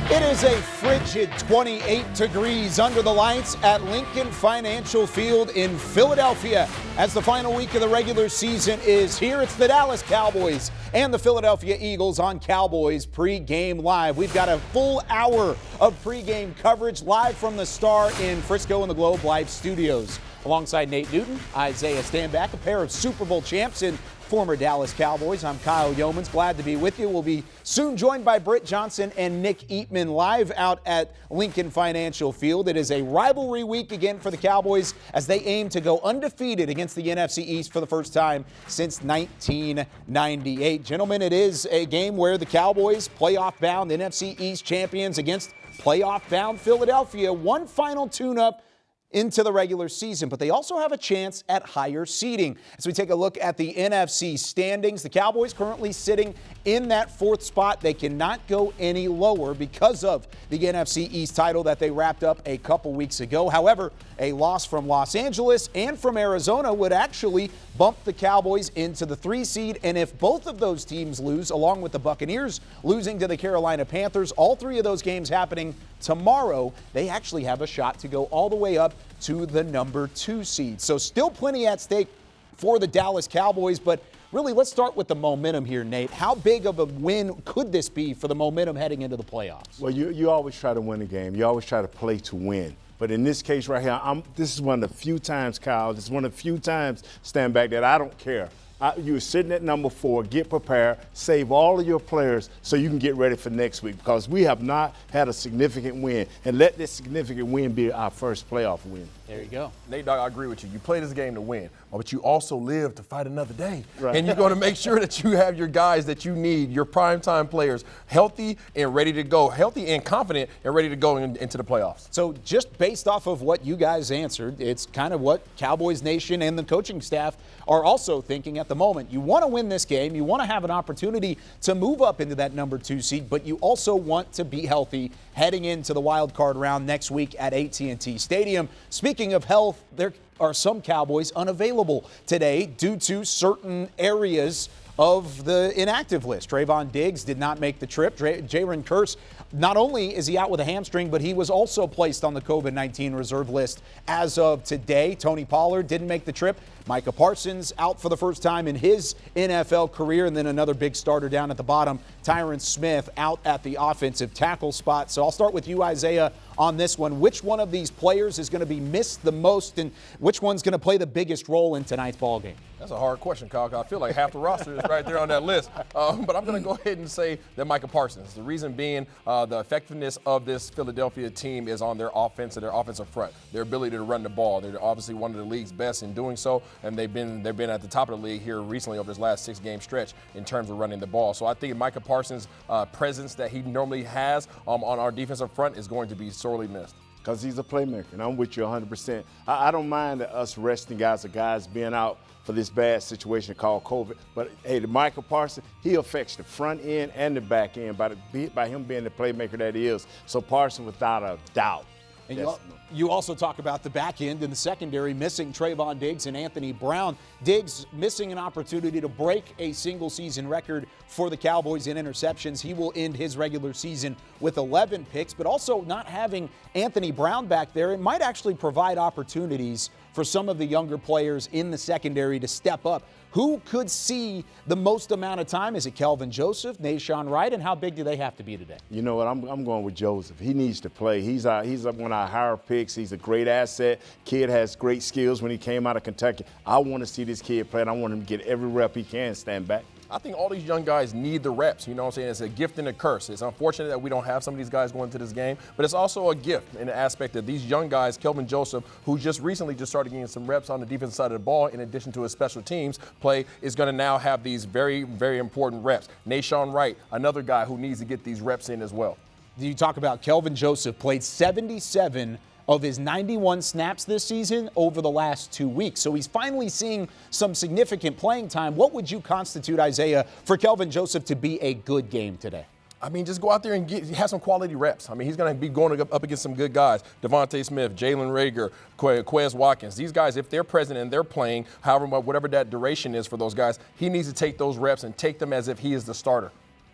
It is a frigid 28 degrees under the lights at Lincoln Financial Field in Philadelphia as the final week of the regular season is here. It's the Dallas Cowboys and the Philadelphia Eagles on Cowboys Pregame Live. We've got a full hour of pregame coverage live from the Star in Frisco and the Globe Live studios. Alongside Nate Newton, Isaiah Stanback, a pair of Super Bowl champs and former Dallas Cowboys. I'm Kyle Yeomans. Glad to be with you. We'll be soon joined by Britt Johnson and Nick Eatman live out at Lincoln Financial Field. It is a rivalry week again for the Cowboys as they aim to go undefeated against the NFC East for the first time since 1998. Gentlemen, it is a game where the Cowboys, playoff-bound NFC East champions against playoff-bound Philadelphia, one final tune-up into the regular season, but they also have a chance at higher seeding. As we take a look at the NFC standings, the Cowboys currently sitting in that fourth spot. They cannot go any lower because of the NFC East title that they wrapped up a couple weeks ago. However, a loss from Los Angeles and from Arizona would actually bump the Cowboys into the 3 seed, and if both of those teams lose, along with the Buccaneers losing to the Carolina Panthers, all 3 of those games happening tomorrow, they actually have a shot to go all the way up to the number 2 seed. So still plenty at stake for the Dallas Cowboys, but really let's start with the momentum here, Nate. How big of a win could this be for the momentum heading into the playoffs? Well, you always try to win a game. You always try to play to win. But in this case right here, this is one of the few times, Kyle, this is one of the few times, stand back, that I don't care. You're sitting at number 4, get prepared, save all of your players so you can get ready for next week, because we have not had a significant win. And let this significant win be our first playoff win. There you go. Nate, Dogg, I agree with you. You play this game to win, but you also live to fight another day. Right. And you're going to make sure that you have your guys that you need, your primetime players, healthy and ready to go, healthy and confident and ready to go into the playoffs. So just based off of what you guys answered, it's kind of what Cowboys Nation and the coaching staff are also thinking at the moment. You want to win this game. You want to have an opportunity to move up into that number 2 seed, but you also want to be healthy heading into the wild card round next week at AT&T Stadium. Speaking of health, there are some Cowboys unavailable today due to certain areas of the inactive list. Trayvon Diggs did not make the trip. Jalen Hurts, not only is he out with a hamstring, but he was also placed on the COVID-19 reserve list as of today. Tony Pollard didn't make the trip. Micah Parsons out for the first time in his NFL career, and then another big starter down at the bottom, Tyron Smith, out at the offensive tackle spot. So I'll start with you, Isaiah, on this one. Which one of these players is going to be missed the most, and which one's going to play the biggest role in tonight's ballgame? That's a hard question, Kyle. I feel like half the roster is right there on that list. But I'm going to go ahead and say that Micah Parsons. The reason being the effectiveness of this Philadelphia team is on their offense and their offensive front. Their ability to run the ball. They're obviously one of the league's best in doing so, and they've been at the top of the league here recently over this last 6-game stretch in terms of running the ball. So I think Micah Parsons' presence that he normally has on our defensive front is going to be sorely missed. Because he's a playmaker, and I'm with you 100%. I don't mind us resting guys or guys being out for this bad situation called COVID. But, hey, the Michael Parsons, he affects the front end and the back end by him being the playmaker that he is. So Parsons, without a doubt. And you also talk about the back end and the secondary missing Trayvon Diggs and Anthony Brown. Diggs missing an opportunity to break a single-season record for the Cowboys in interceptions. He will end his regular season with 11 picks, but also not having Anthony Brown back there, it might actually provide opportunities for some of the younger players in the secondary to step up. Who could see the most amount of time? Is it Kelvin Joseph, Nashawn Wright, and how big do they have to be today? You know what? I'm going with Joseph. He needs to play. He's one of our higher picks. He's a great asset. Kid has great skills when he came out of Kentucky. I want to see this kid play, and I want him to get every rep he can stand back. I think all these young guys need the reps. You know what I'm saying? It's a gift and a curse. It's unfortunate that we don't have some of these guys going to this game, but it's also a gift in the aspect that these young guys, Kelvin Joseph, who just recently started getting some reps on the defensive side of the ball, in addition to his special teams play, is going to now have these very, very important reps. Nashawn Wright, another guy who needs to get these reps in as well. You talk about Kelvin Joseph, played 77 of his 91 snaps this season over the last 2 weeks. So he's finally seeing some significant playing time. What would you constitute, Isaiah, for Kelvin Joseph to be a good game today? I mean, just go out there and have some quality reps. I mean, he's going to be going up against some good guys. Devontae Smith, Jalen Reagor, Quez Watkins. These guys, if they're present and they're playing, whatever that duration is for those guys, he needs to take those reps and take them as if he is the starter.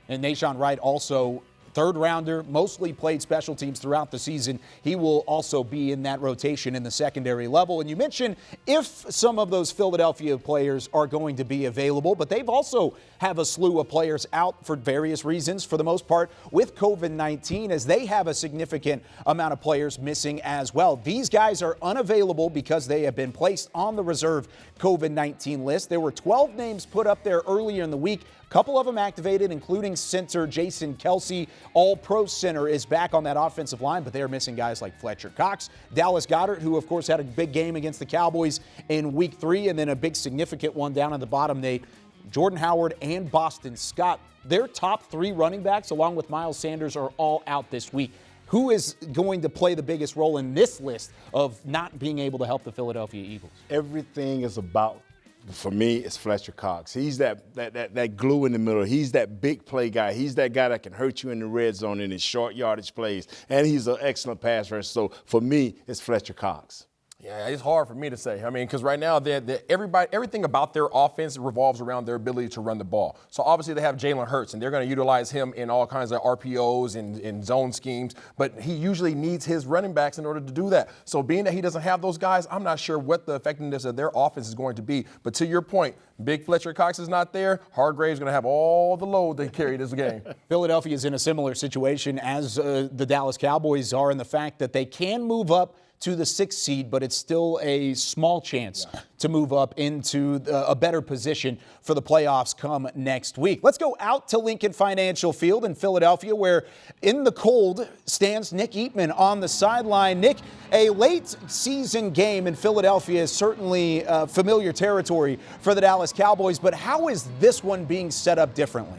And Nashawn Wright also third rounder, mostly played special teams throughout the season. He will also be in that rotation in the secondary level. And you mentioned if some of those Philadelphia players are going to be available, but they've also have a slew of players out for various reasons, for the most part, with COVID-19, as they have a significant amount of players missing as well. These guys are unavailable because they have been placed on the reserve COVID-19 list. There were 12 names put up there earlier in the week. A couple of them activated, including center Jason Kelce. All-Pro center is back on that offensive line, but they are missing guys like Fletcher Cox, Dallas Goedert, who, of course, had a big game against the Cowboys in Week 3, and then a big significant one down at the bottom, Nate. Jordan Howard and Boston Scott, their top 3 running backs, along with Miles Sanders, are all out this week. Who is going to play the biggest role in this list of not being able to help the Philadelphia Eagles? Everything is about, for me, it's Fletcher Cox. He's that glue in the middle. He's that big play guy. He's that guy that can hurt you in the red zone in his short yardage plays. And he's an excellent pass rusher. So for me, it's Fletcher Cox. Yeah, it's hard for me to say. I mean, because right now, everything about their offense revolves around their ability to run the ball. So obviously they have Jalen Hurts, and they're going to utilize him in all kinds of RPOs and zone schemes. But he usually needs his running backs in order to do that. So being that he doesn't have those guys, I'm not sure what the effectiveness of their offense is going to be. But to your point, big Fletcher Cox is not there. Hargrave's going to have all the load they carry this game. Philadelphia is in a similar situation as the Dallas Cowboys are in the fact that they can move up to the 6th seed, but it's still a small chance to move up into a better position for the playoffs come next week. Let's go out to Lincoln Financial Field in Philadelphia, where in the cold stands Nick Eatman on the sideline. Nick, a late season game in Philadelphia is certainly familiar territory for the Dallas Cowboys, but how is this one being set up differently?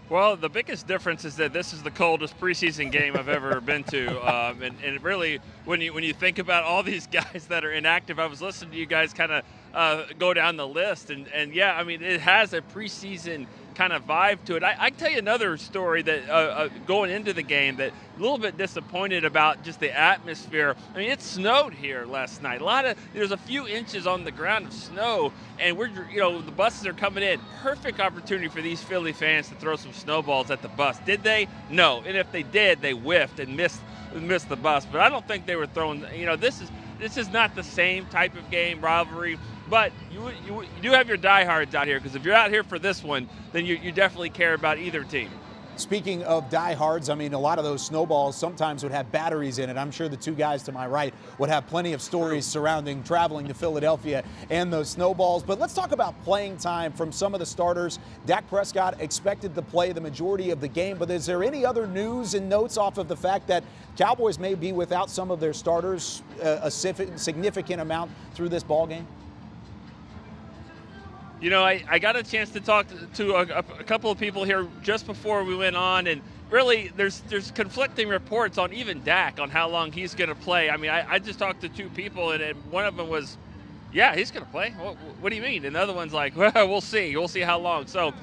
Well, the biggest difference is that this is the coldest preseason game I've ever been to, and really, when you think about all these guys that are inactive, I was listening to you guys kind of go down the list, and yeah, I mean, it has a preseason kind of vibe to it. I can tell you another story that going into the game that a little bit disappointed about just the atmosphere. I mean, it snowed here last night. There's a few inches on the ground of snow, and the buses are coming in. Perfect opportunity for these Philly fans to throw some snowballs at the bus. Did they? No. And if they did, they whiffed and missed the bus. But I don't think they were throwing. This is not the same type of game rivalry. But you do have your diehards out here, because if you're out here for this one, then you definitely care about either team. Speaking of diehards, I mean, a lot of those snowballs sometimes would have batteries in it. I'm sure the two guys to my right would have plenty of stories surrounding traveling to Philadelphia and those snowballs. But let's talk about playing time from some of the starters. Dak Prescott expected to play the majority of the game, but is there any other news and notes off of the fact that Cowboys may be without some of their starters a significant amount through this ball game? I got a chance to talk to a couple of people here just before we went on, and really there's conflicting reports on even Dak on how long he's going to play. I mean, I just talked to 2 people, and one of them was, yeah, he's going to play. What do you mean? And the other one's like, well, we'll see. We'll see how long. So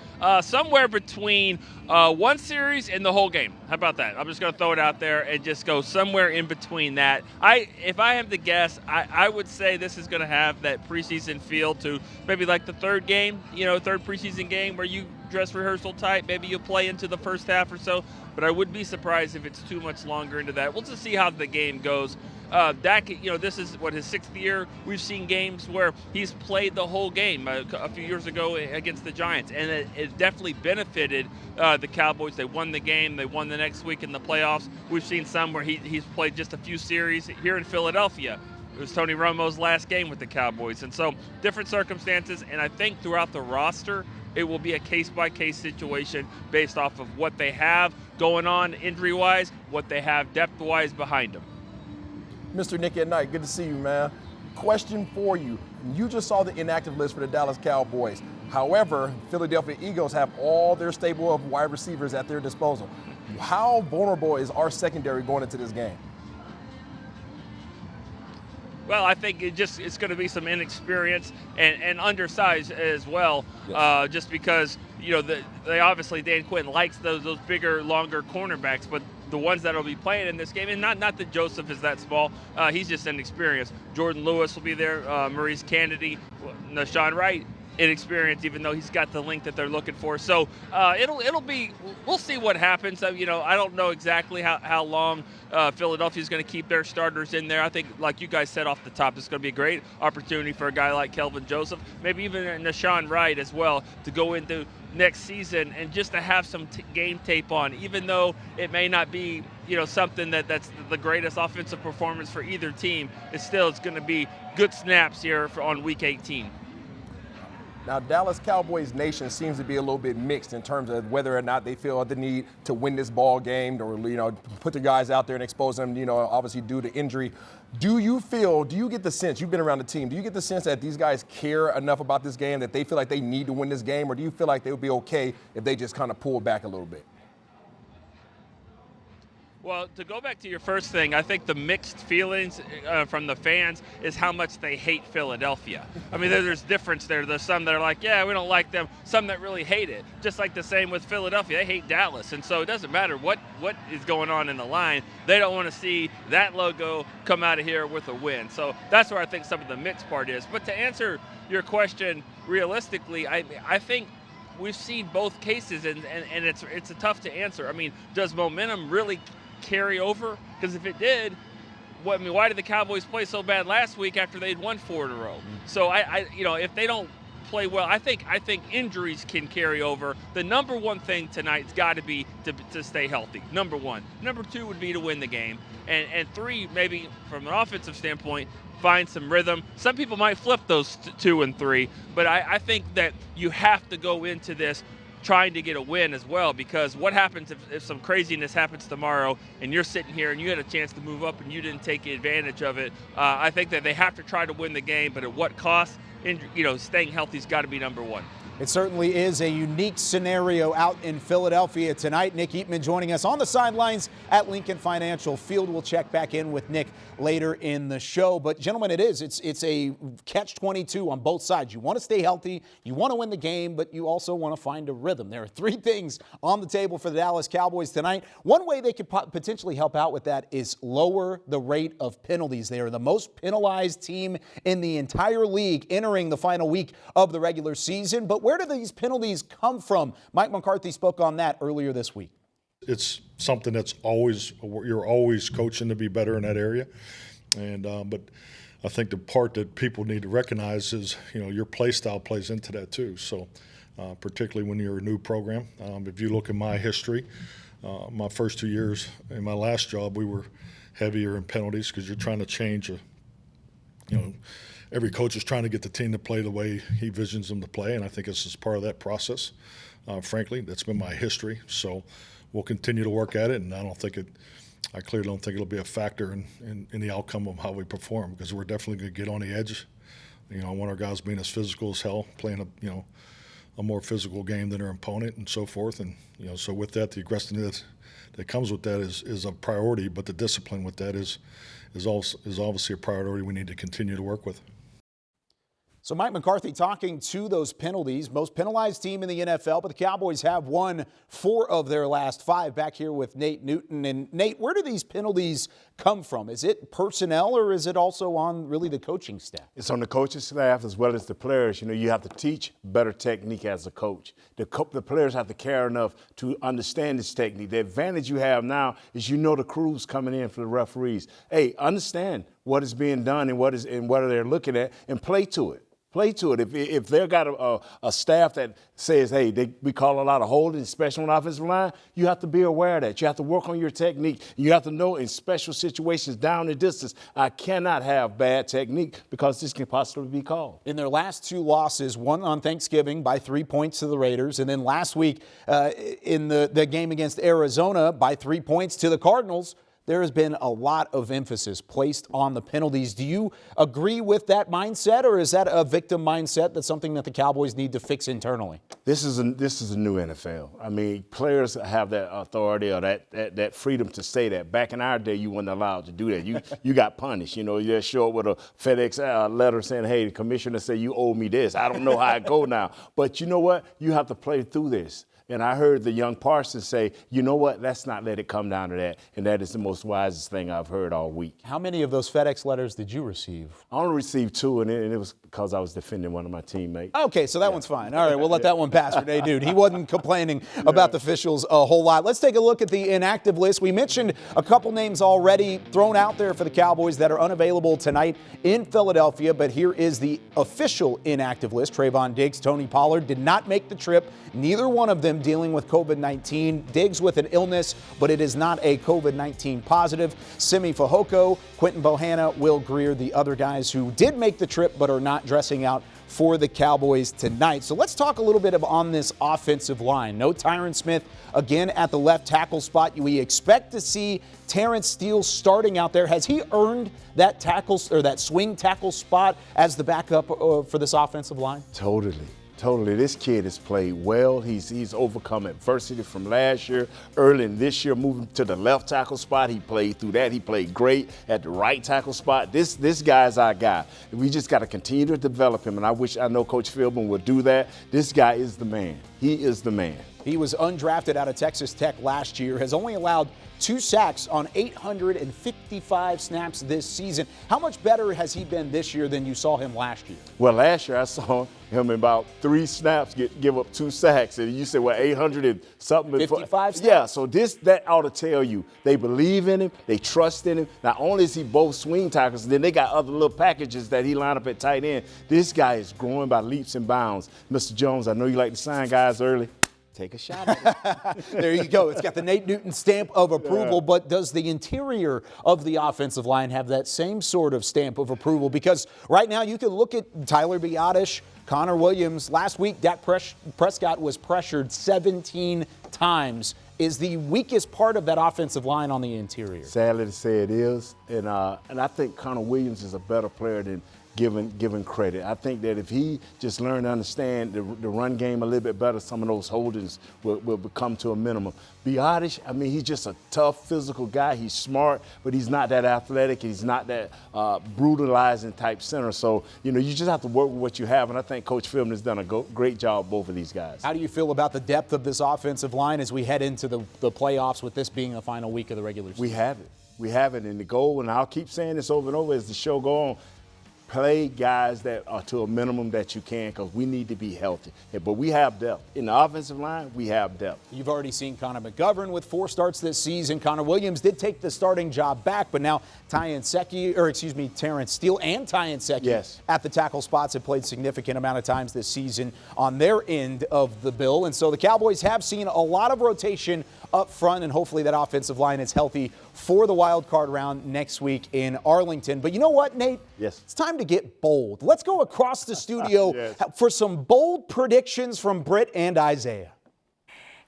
somewhere between one series and the whole game. How about that? I'm just going to throw it out there and just go somewhere in between that. If I have to guess, I would say this is going to have that preseason feel to maybe like the third preseason game where you dress rehearsal type. Maybe you'll play into the first half or so. But I would be surprised if it's too much longer into that. We'll just see how the game goes. Dak, this is his 6th year. We've seen games where he's played the whole game a few years ago against the Giants, and it definitely benefited the Cowboys. They won the game. They won the next week in the playoffs. We've seen some where he's played just a few series here in Philadelphia. It was Tony Romo's last game with the Cowboys, and so different circumstances. And I think throughout the roster, it will be a case-by-case situation based off of what they have going on injury-wise, what they have depth-wise behind them. Mr. Nick at Night, good to see you, man. Question for you. You just saw the inactive list for the Dallas Cowboys. However, Philadelphia Eagles have all their stable of wide receivers at their disposal. How vulnerable is our secondary going into this game? Well, I think it's going to be some inexperience and undersized as well, Yes. just because they obviously Dan Quinn likes those bigger, longer cornerbacks, but the ones that will be playing in this game, and not that Joseph is that small, he's just inexperienced. Jordan Lewis will be there, Maurice Kennedy, Nashawn Wright. inexperienced, even though he's got the length that they're looking for. So it'll be, we'll see what happens. I don't know exactly how long Philadelphia's going to keep their starters in there. I think, like you guys said off the top, it's going to be a great opportunity for a guy like Kelvin Joseph, maybe even Nashawn Wright as well, to go into next season and just to have some game tape on, even though it may not be something that's the greatest offensive performance for either team. It's going to be good snaps here on week 18. Now, Dallas Cowboys Nation seems to be a little bit mixed in terms of whether or not they feel the need to win this ball game or, put the guys out there and expose them, obviously due to injury. Do you get the sense, you've been around the team, do you get the sense that these guys care enough about this game that they feel like they need to win this game, or do you feel like they would be okay if they just kind of pull back a little bit? Well, to go back to your first thing, I think the mixed feelings from the fans is how much they hate Philadelphia. I mean, there's difference there. There's some that are like, yeah, we don't like them. Some that really hate it. Just like the same with Philadelphia. They hate Dallas. And so it doesn't matter what is going on in the line. They don't want to see that logo come out of here with a win. So that's where I think some of the mixed part is. But to answer your question realistically, I think we've seen both cases, and it's tough to answer. I mean, does momentum really carry over? Because if it did, why did the Cowboys play so bad last week after they'd won 4 in a row? So if they don't play well, I think injuries can carry over. The number one thing tonight's got to be to stay healthy. Number one. Number two would be to win the game, and three, maybe from an offensive standpoint, find some rhythm. Some people might flip those 2 and 3, but I think that you have to go into this trying to get a win as well, because what happens if some craziness happens tomorrow and you're sitting here and you had a chance to move up and you didn't take advantage of it? I think that they have to try to win the game, but at what cost? Staying healthy's got to be number one. It certainly is a unique scenario out in Philadelphia tonight. Nick Eatman joining us on the sidelines at Lincoln Financial Field. We'll check back in with Nick later in the show. But, gentlemen, it's a catch-22 on both sides. You want to stay healthy, you want to win the game, but you also want to find a rhythm. There are 3 things on the table for the Dallas Cowboys tonight. One way they could potentially help out with that is lower the rate of penalties. They are the most penalized team in the entire league entering the final week of the regular season. But where do these penalties come from? Mike McCarthy spoke on that earlier this week. It's something that's you're always coaching to be better in that area. And but I think the part that people need to recognize is, your play style plays into that too. So particularly when you're a new program. If you look at my history, my first 2 years in my last job, we were heavier in penalties because you're trying to change every coach is trying to get the team to play the way he visions them to play, and I think this is part of that process. Frankly, that's been my history. So we'll continue to work at it, and I clearly don't think it'll be a factor in the outcome of how we perform, because we're definitely going to get on the edge. I want our guys being as physical as hell, playing a more physical game than their opponent and so forth. And so with that, the aggressiveness that comes with that is a priority, but the discipline with that is obviously a priority we need to continue to work with. So Mike McCarthy talking to those penalties, most penalized team in the NFL, but the Cowboys have won 4 of their last 5. Back here with Nate Newton. And Nate, where do these penalties come from? Is it personnel, or is it also on really the coaching staff? It's on the coaching staff as well as the players. You have to teach better technique as a coach. The players have to care enough to understand this technique. The advantage you have now is the crew's coming in for the referees. Hey, understand what is being done and what they're looking at, and play to it. Play to it. If they've got a staff that says, hey, we call a lot of holding, especially on the offensive line, you have to be aware of that. You have to work on your technique. You have to know in special situations down the distance, I cannot have bad technique because this can possibly be called. In their last 2 losses, one on Thanksgiving by 3 points to the Raiders, and then last week in the game against Arizona by 3 points to the Cardinals, there has been a lot of emphasis placed on the penalties. Do you agree with that mindset, or is that a victim mindset that's something that the Cowboys need to fix internally? This is a new NFL. I mean, players have that authority or that freedom to say that. Back in our day, you weren't allowed to do that. You got punished. You just show up with a FedEx letter saying, hey, the commissioner said you owe me this. I don't know how it go now. But you know what? You have to play through this. And I heard the young Parsons say, you know what, let's not let it come down to that. And that is the most wisest thing I've heard all week. How many of those FedEx letters did you receive? I only received 2, and it was because I was defending one of my teammates. Okay, so that one's fine. All right, we'll let that one pass for Renee Dude. He wasn't complaining about the officials a whole lot. Let's take a look at the inactive list. We mentioned a couple names already thrown out there for the Cowboys that are unavailable tonight in Philadelphia, but here is the official inactive list. Trayvon Diggs, Tony Pollard did not make the trip. Neither one of them dealing with COVID-19. Diggs with an illness, but it is not a COVID-19 positive. Simi Fehoko, Quentin Bohanna, Will Greer, the other guys who did make the trip but are not dressing out for the Cowboys tonight. So let's talk a little bit on this offensive line. No Tyron Smith again at the left tackle spot. We expect to see Terrence Steele starting out there. Has he earned that tackle or that swing tackle spot as the backup for this offensive line? Totally. This kid has played well. He's overcome adversity from last year. Early in this year, moving to the left tackle spot, he played through that. He played great at the right tackle spot. This guy's our guy. We just got to continue to develop him, and I know Coach Philbin will do that. This guy is the man. He is the man. He was undrafted out of Texas Tech last year, has only allowed 2 sacks on 855 snaps this season. How much better has he been this year than you saw him last year? Well, last year I saw him in about 3 snaps give up 2 sacks. And you said, well, 800 and something. 55 snaps? Yeah, so that ought to tell you they believe in him, they trust in him. Not only is he both swing tackles, then they got other little packages that he line up at tight end. This guy is growing by leaps and bounds. Mr. Jones, I know you like to sign guys early. Take a shot at it. There you go. It's got the Nate Newton stamp of approval, but does the interior of the offensive line have that same sort of stamp of approval? Because right now you can look at Tyler Biadasz, Connor Williams. Last week, Dak Prescott was pressured 17 times. Is the weakest part of that offensive line on the interior? Sadly to say it is. And I think Connor Williams is a better player than given credit. I think that if he just learned to understand the run game a little bit better, some of those holdings will become to a minimum. Biadasz, I mean, he's just a tough, physical guy. He's smart, but he's not that athletic. He's not that brutalizing type center. So, you just have to work with what you have, and I think Coach Philbin has done a great job, both of these guys. How do you feel about the depth of this offensive line as we head into the playoffs with this being the final week of the regular season? We have it, and the goal, and I'll keep saying this over and over as the show goes on, play guys that are to a minimum that you can, because we need to be healthy. But we have depth. In the offensive line, we have depth. You've already seen Connor McGovern with 4 starts this season. Connor Williams did take the starting job back, but now Terrence Steele and Tyan Secchi at the tackle spots have played significant amount of times this season on their end of the bill. And so the Cowboys have seen a lot of rotation up front, and hopefully that offensive line is healthy for the wild card round next week in Arlington. But you know what, Nate? Yes. It's time to get bold. Let's go across the studio for some bold predictions from Britt and Isaiah.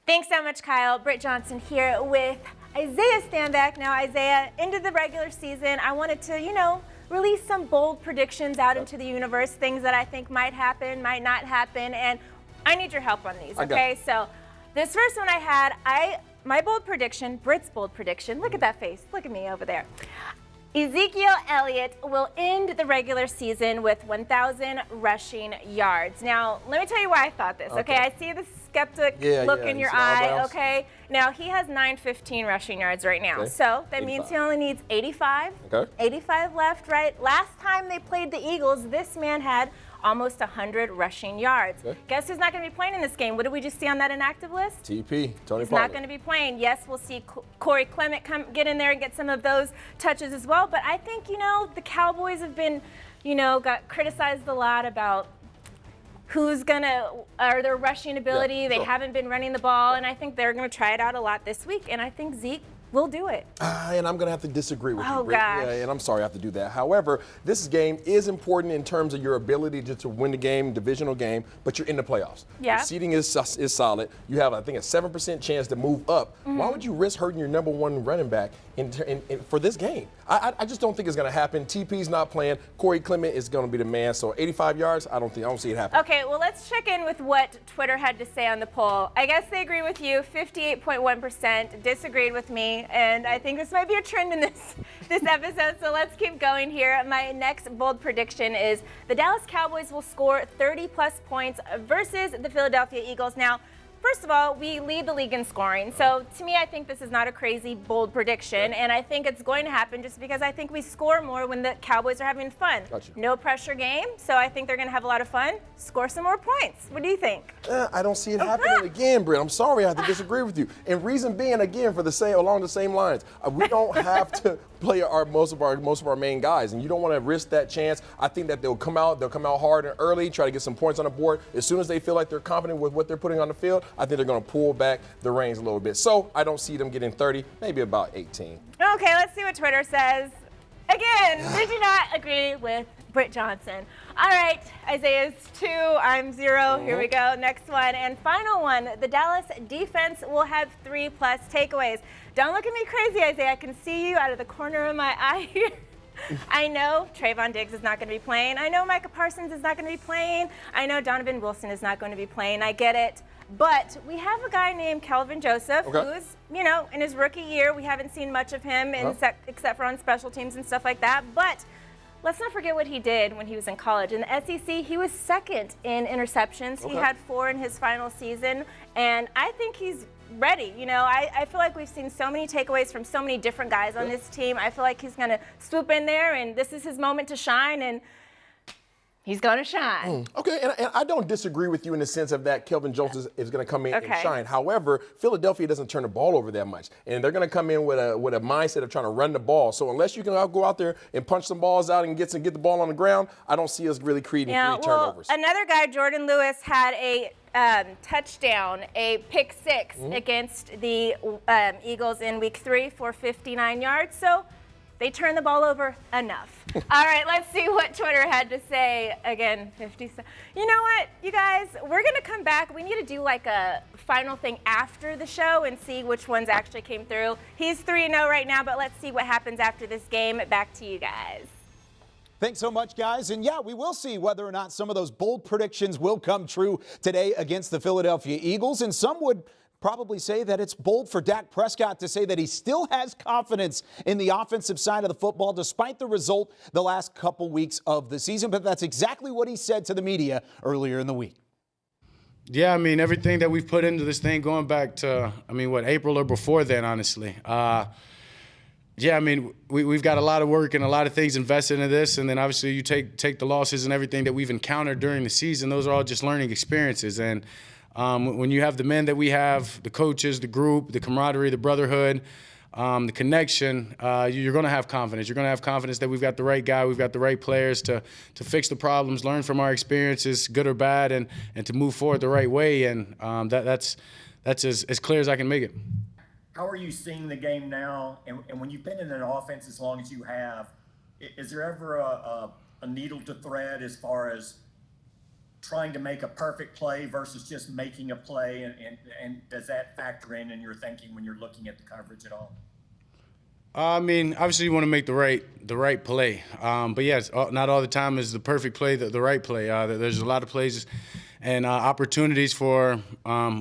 Thanks so much, Kyle. Britt Johnson here with Isaiah Stanback. Now, Isaiah, into the regular season, I wanted to, release some bold predictions out into the universe, things that I think might happen, might not happen, and I need your help on these, okay? So this first one I had, my bold prediction, Britt's bold prediction, look at that face, look at me over there. Ezekiel Elliott will end the regular season with 1,000 rushing yards. Now, let me tell you why I thought this, okay? I see the skeptic look in your eye, okay? Now, he has 915 rushing yards right now, so that means he only needs 85. 85 left, right? Last time they played the Eagles, this man had almost 100 rushing yards. Guess who's not going to be playing in this game? What did we just see on that inactive list? TP, Tony Pollard. He's not going to be playing. Yes, we'll see Corey Clement get in there and get some of those touches as well. But I think, the Cowboys have been, got criticized a lot about their rushing ability. They haven't been running the ball, and I think they're going to try it out a lot this week. And I think Zeke will do it. And I'm going to have to disagree with you, Oh, Britt. gosh. Yeah, and I'm sorry I have to do that. However, this game is important in terms of your ability to win the game, divisional game, but you're in the playoffs. Yeah. Your seeding is solid. You have, I think, a 7% chance to move up. Why would you risk hurting your number 1 running back for this game? I just don't think it's going to happen. TP's not playing. Corey Clement is going to be the man. So 85 yards, I don't see it happen. Okay, well, let's check in with what Twitter had to say on the poll. I guess they agree with you. 58.1% disagreed with me, and I think this might be a trend in this episode, so let's keep going here. My next bold prediction is the Dallas Cowboys will score 30-plus points versus the Philadelphia Eagles. Now, first of all, we lead the league in scoring. So to me, I think this is not a crazy, bold prediction. And I think it's going to happen just because I think we score more when the Cowboys are having fun. Gotcha. No pressure game. So I think they're going to have a lot of fun. Score some more points. What do you think? I don't see it happening again, Britt. I'm sorry, I have to disagree with you. And reason being, again, along the same lines, we don't have to play most of our main guys, and you don't want to risk that chance. I think that they'll come out hard and early, try to get some points on the board. As soon as they feel like they're confident with what they're putting on the field, I think they're going to pull back the reins a little bit. So I don't see them getting 30, maybe about 18. Okay, let's see what Twitter says. Again, they do not agree with Britt Johnson. All right, Isaiah's 2, I'm 0. Here we go. Next one and final one. The Dallas defense will have 3+ takeaways. Don't look at me crazy, Isaiah. I can see you out of the corner of my eye here. I know Trayvon Diggs is not going to be playing. I know Micah Parsons is not going to be playing. I know Donovan Wilson is not going to be playing. I get it. But we have a guy named Kelvin Joseph who's, in his rookie year. We haven't seen much of him except for on special teams and stuff like that. But let's not forget what he did when he was in college. In the SEC, he was second in interceptions. He had 4 in his final season. And I think he's ready. I feel like we've seen so many takeaways from so many different guys on this team. I feel like he's going to swoop in there, and this is his moment to shine, and he's going to shine. Okay, and I don't disagree with you in the sense of that Kelvin Jones is going to come in and shine. However, Philadelphia doesn't turn the ball over that much, and they're going to come in with a mindset of trying to run the ball. So unless you can go out there and punch some balls out and get the ball on the ground, I don't see us really creating 3 turnovers. Another guy, Jordan Lewis, had a touchdown, a pick 6 against the Eagles in week 3 for 59 yards. So they turned the ball over enough. All right, let's see what Twitter had to say. Again, 57. You know what, you guys? We're going to come back. We need to do like a final thing after the show and see which ones actually came through. He's 3-0 right now, but let's see what happens after this game. Back to you guys. Thanks so much, guys. And yeah, we will see whether or not some of those bold predictions will come true today against the Philadelphia Eagles. And some would probably say that it's bold for Dak Prescott to say that he still has confidence in the offensive side of the football despite the result the last couple weeks of the season. But that's exactly what he said to the media earlier in the week. Yeah, I mean, everything that we've put into this thing going back to, April or before then, honestly. Yeah, I mean, we've got a lot of work and a lot of things invested into this, and then obviously you take the losses and everything that we've encountered during the season. Those are all just learning experiences. And when you have the men that we have, the coaches, the group, the camaraderie, the brotherhood, the connection, you're going to have confidence. You're going to have confidence that we've got the right guy, we've got the right players to fix the problems, learn from our experiences, good or bad, and to move forward the right way. And that's as clear as I can make it. How are you seeing the game now? And when you've been in an offense as long as you have, is there ever a needle to thread as far as trying to make a perfect play versus just making a play? And does that factor in your thinking when you're looking at the coverage at all? I mean, obviously you want to make the right play. But yes, not all the time is the perfect play the right play. There's a lot of plays and opportunities for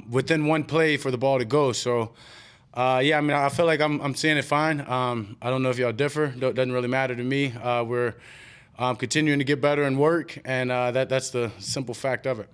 within one play for the ball to go. So. Yeah, I mean, I feel like I'm seeing it fine. I don't know if y'all differ. Doesn't really matter to me. We're continuing to get better and work, and that's the simple fact of it.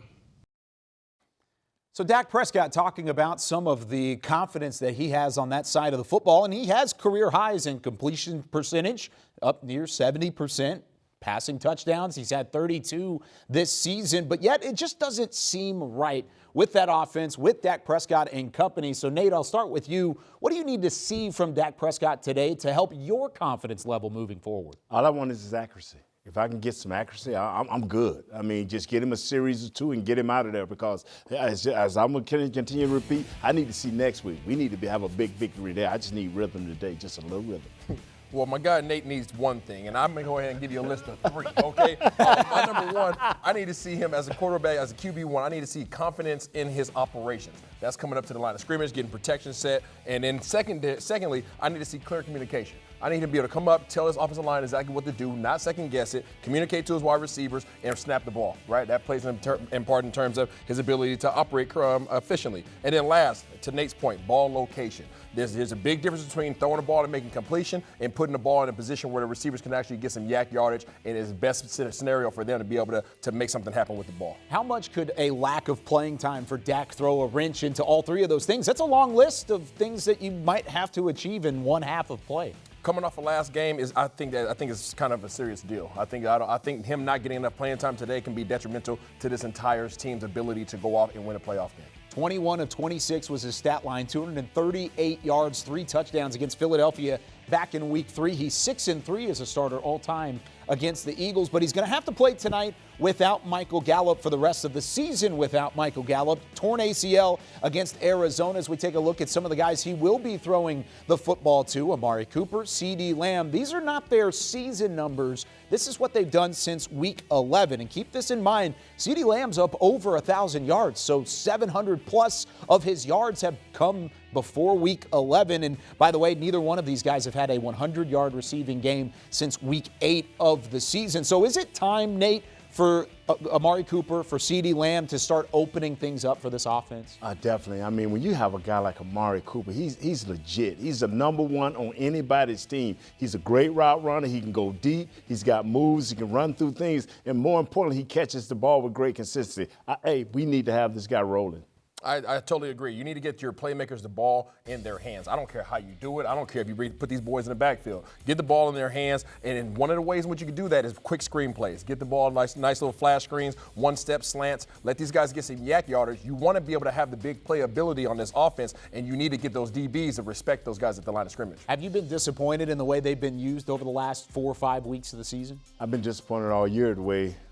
So Dak Prescott talking about some of the confidence that he has on that side of the football, and he has career highs in completion percentage, up near 70%. Passing touchdowns, he's had 32 this season, but yet it just doesn't seem right with that offense, with Dak Prescott and company. So, Nate, I'll start with you. What do you need to see from Dak Prescott today to help your confidence level moving forward? All I want is his accuracy. If I can get some accuracy, I'm good. I mean, just get him a series or 2 and get him out of there because, as I'm going to continue to repeat, I need to see next week. We need to have a big victory there. I just need rhythm today, just a little rhythm. Well, my guy Nate needs one thing, and I'm going to go ahead and give you a list of 3, okay? My number 1, I need to see him as a quarterback, as a QB1. I need to see confidence in his operations. That's coming up to the line of scrimmage, getting protection set. And then secondly, I need to see clear communication. I need him to be able to come up, tell his offensive line exactly what to do, not second guess it, communicate to his wide receivers, and snap the ball, right? That plays in part in terms of his ability to operate efficiently. And then last, to Nate's point, ball location. There's a big difference between throwing the ball and making completion and putting the ball in a position where the receivers can actually get some yak yardage, and it's best scenario for them to be able to make something happen with the ball. How much could a lack of playing time for Dak throw a wrench into all three of those things? That's a long list of things that you might have to achieve in one half of play. Coming off the last game I think it's kind of a serious deal. I think him not getting enough playing time today can be detrimental to this entire team's ability to go off and win a playoff game. 21 of 26 was his stat line, 238 yards, 3 touchdowns against Philadelphia back in week 3. He's 6-3 as a starter all time against the Eagles, but he's going to have to play tonight without Michael Gallup for the rest of the season without Michael Gallup. Torn ACL against Arizona as we take a look at some of the guys he will be throwing the football to. Amari Cooper, CeeDee Lamb. These are not their season numbers. This is what they've done since week 11. And keep this in mind, CeeDee Lamb's up over 1,000 yards, so 700 plus of his yards have come before week 11. And by the way, neither one of these guys have had a 100-yard receiving game since week 8 of the season. So is it time, Nate, for Amari Cooper, for CeeDee Lamb to start opening things up for this offense? Definitely. I mean, when you have a guy like Amari Cooper, he's legit. He's the number one on anybody's team. He's a great route runner. He can go deep. He's got moves. He can run through things. And more importantly, he catches the ball with great consistency. We need to have this guy rolling. I totally agree. You need to get your playmakers the ball in their hands. I don't care how you do it. I don't care if you put these boys in the backfield. Get the ball in their hands, and one of the ways in which you can do that is quick screen plays. Get the ball, nice little flash screens, one-step slants. Let these guys get some yak yardage. You want to be able to have the big playability on this offense, and you need to get those DBs to respect those guys at the line of scrimmage. Have you been disappointed in the way they've been used over the last 4 or 5 weeks of the season? I've been disappointed all year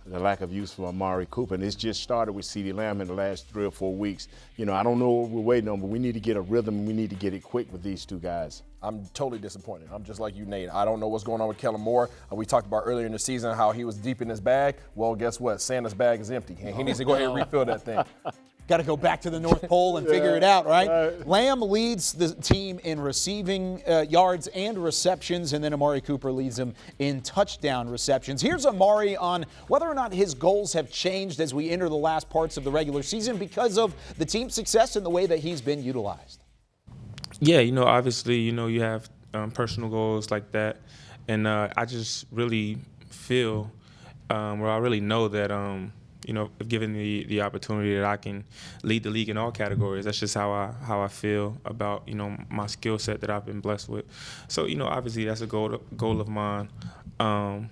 the lack of use for Amari Cooper, and it's just started with CeeDee Lamb in the last 3 or 4 weeks. I don't know what we're waiting on, but we need to get a rhythm, and we need to get it quick with these two guys. I'm totally disappointed. I'm just like you, Nate. I don't know what's going on with Kellen Moore. We talked about earlier in the season how he was deep in his bag. Well, guess what? Santa's bag is empty, and he needs to go ahead and refill that thing. Got to go back to the North Pole and figure it out, right? Lamb leads the team in receiving yards and receptions, and then Amari Cooper leads them in touchdown receptions. Here's Amari on whether or not his goals have changed as we enter the last parts of the regular season because of the team's success and the way that he's been utilized. Yeah, obviously, you have personal goals like that, and I just really feel, or I really know that, if given the opportunity that I can lead the league in all categories. That's just how I feel about, my skill set that I've been blessed with. So, obviously that's a goal of mine. But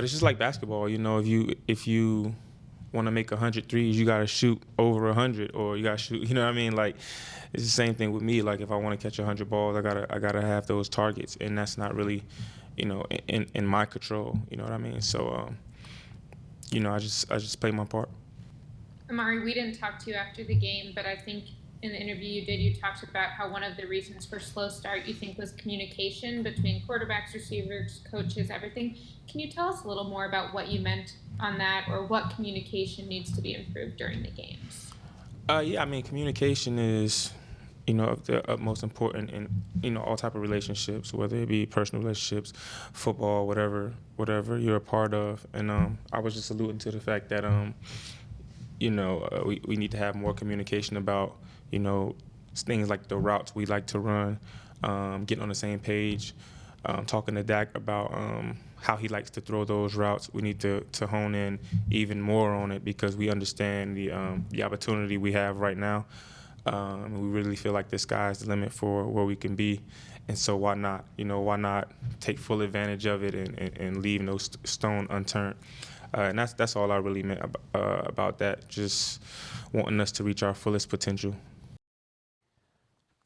it's just like basketball, if you want to make 100 threes, you got to shoot over 100, or you got to shoot, what I mean? Like, it's the same thing with me. Like, if I want to catch 100 balls, I gotta have those targets, and that's not really, in my control, you know what I mean? So, I just play my part. Amari, we didn't talk to you after the game, but I think in the interview you talked about how one of the reasons for slow start you think was communication between quarterbacks, receivers, coaches, everything. Can you tell us a little more about what you meant on that, or what communication needs to be improved during the games? Communication is, of the utmost important in, all type of relationships, whether it be personal relationships, football, whatever you're a part of. And I was just alluding to the fact that, we need to have more communication about, things like the routes we like to run, getting on the same page, talking to Dak about how he likes to throw those routes. We need to hone in even more on it because we understand the opportunity we have right now. We really feel like the sky's the limit for where we can be. And so why not? Why not take full advantage of it and leave no stone unturned? And that's all I really meant about that, just wanting us to reach our fullest potential.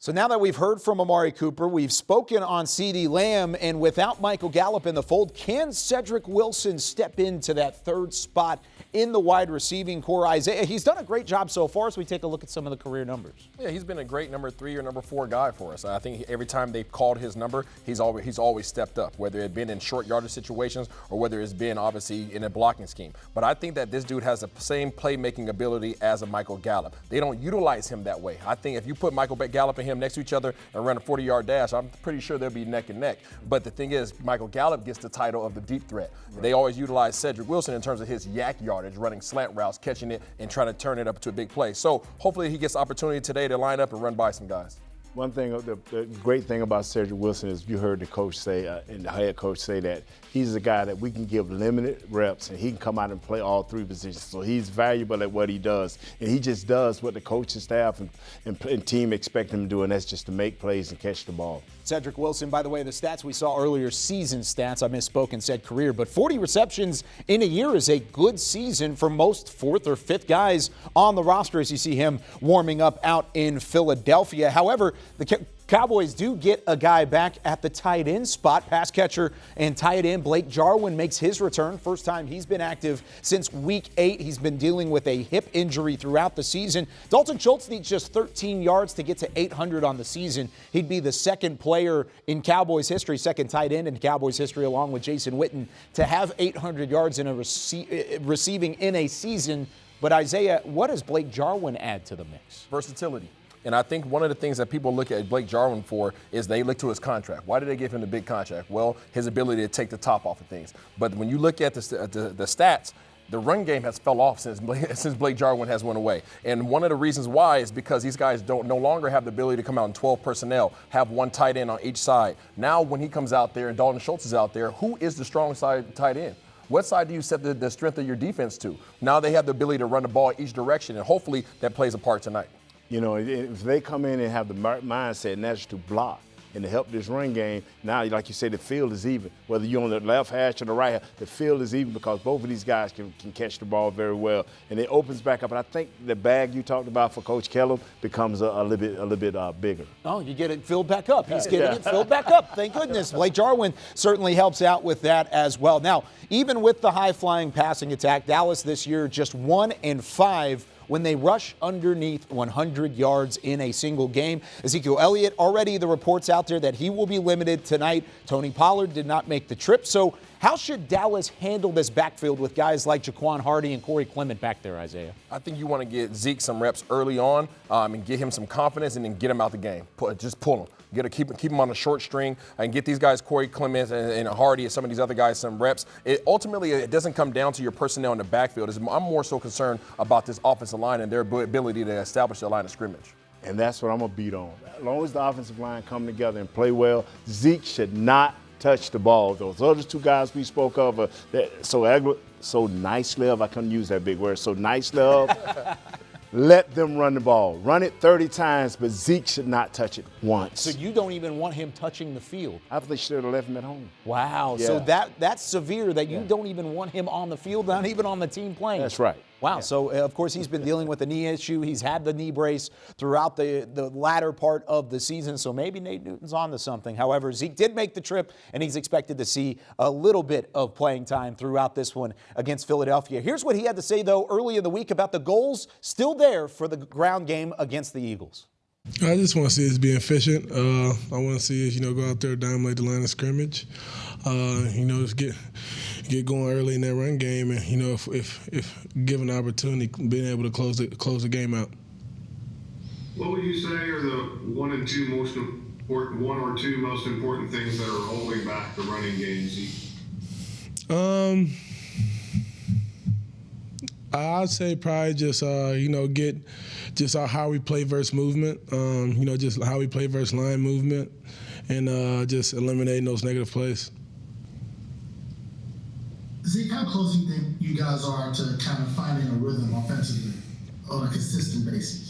So now that we've heard from Amari Cooper, we've spoken on CeeDee Lamb, and without Michael Gallup in the fold, can Cedric Wilson step into that third spot in the wide receiving core? Isaiah, he's done a great job so far as we take a look at some of the career numbers. Yeah, he's been a great number 3 or number 4 guy for us. I think every time they've called his number, he's always stepped up, whether it been in short yardage situations or whether it's been obviously in a blocking scheme. But I think that this dude has the same playmaking ability as a Michael Gallup. They don't utilize him that way. I think if you put Michael Gallup in him next to each other and run a 40-yard dash, I'm pretty sure they'll be neck and neck. But the thing is, Michael Gallup gets the title of the deep threat. Right. They always utilize Cedric Wilson in terms of his yak yardage, running slant routes, catching it, and trying to turn it up to a big play. So hopefully he gets the opportunity today to line up and run by some guys. One thing, the great thing about Cedric Wilson is you heard the coach say, and the head coach say that he's a guy that we can give limited reps and he can come out and play all three positions. So he's valuable at what he does. And he just does what the coaching staff and team expect him to do, and that's just to make plays and catch the ball. Cedric Wilson, by the way, the stats we saw earlier, season stats, I misspoke and said career, but 40 receptions in a year is a good season for most fourth or fifth guys on the roster as you see him warming up out in Philadelphia. However, the Cowboys do get a guy back at the tight end spot. Pass catcher and tight end Blake Jarwin makes his return. First time he's been active since week 8. He's been dealing with a hip injury throughout the season. Dalton Schultz needs just 13 yards to get to 800 on the season. He'd be the second player in Cowboys history, second tight end in Cowboys history, along with Jason Witten, to have 800 yards in a receiving in a season. But Isaiah, what does Blake Jarwin add to the mix? Versatility. And I think one of the things that people look at Blake Jarwin for is they look to his contract. Why did they give him the big contract? Well, his ability to take the top off of things. But when you look at the stats, the run game has fell off since Blake Jarwin has went away. And one of the reasons why is because these guys no longer have the ability to come out in 12 personnel, have one tight end on each side. Now when he comes out there and Dalton Schultz is out there, who is the strong side tight end? What side do you set the strength of your defense to? Now they have the ability to run the ball each direction, and hopefully that plays a part tonight. You know, if they come in and have the mindset, and that's to block and to help this run game, now, like you say, the field is even. Whether you're on the left hash or the right hash, the field is even because both of these guys can catch the ball very well. And it opens back up. And I think the bag you talked about for Coach Kellum becomes a little bit bigger. Oh, you get it filled back up. He's getting it filled back up. Thank goodness. Blake Jarwin certainly helps out with that as well. Now, even with the high-flying passing attack, Dallas this year just 1-5 when they rush underneath 100 yards in a single game. Ezekiel Elliott, already the reports out there that he will be limited tonight. Tony Pollard did not make the trip. So how should Dallas handle this backfield with guys like Jaquan Hardy and Corey Clement back there, Isaiah? I think you want to get Zeke some reps early on and get him some confidence and then get him out the game. Just pull him. Keep him on a short string and get these guys, Corey Clement and Hardy and some of these other guys, some reps. Ultimately, it doesn't come down to your personnel in the backfield. I'm more so concerned about this offensive line and their ability to establish their line of scrimmage. And that's what I'm going to beat on. As long as the offensive line come together and play well, Zeke should not touch the ball. Those other two guys we spoke of, so nicely of, I couldn't use that big word, so nicely of. Let them run the ball. Run it 30 times, but Zeke should not touch it once. So you don't even want him touching the field? I think they should have left him at home. Wow. Yeah. So that's severe that you don't even want him on the field, not even on the team playing. That's right. Wow. Yeah. So, of course, he's been dealing with a knee issue. He's had the knee brace throughout the latter part of the season, so maybe Nate Newton's on to something. However, Zeke did make the trip, and he's expected to see a little bit of playing time throughout this one against Philadelphia. Here's what he had to say, though, early in the week about the goals still there for the ground game against the Eagles. I just want to see us be efficient. I want to see us, go out there, dominate the line of scrimmage. Just get going early in that run game, and if given the opportunity, being able to close the game out. What would you say are the one or two most important things that are holding back the running game, Zeke? I'd say probably just get just how we play versus movement. Just how we play versus line movement, and just eliminating those negative plays. Zeke, how close do you think you guys are to kind of finding a rhythm offensively on a consistent basis?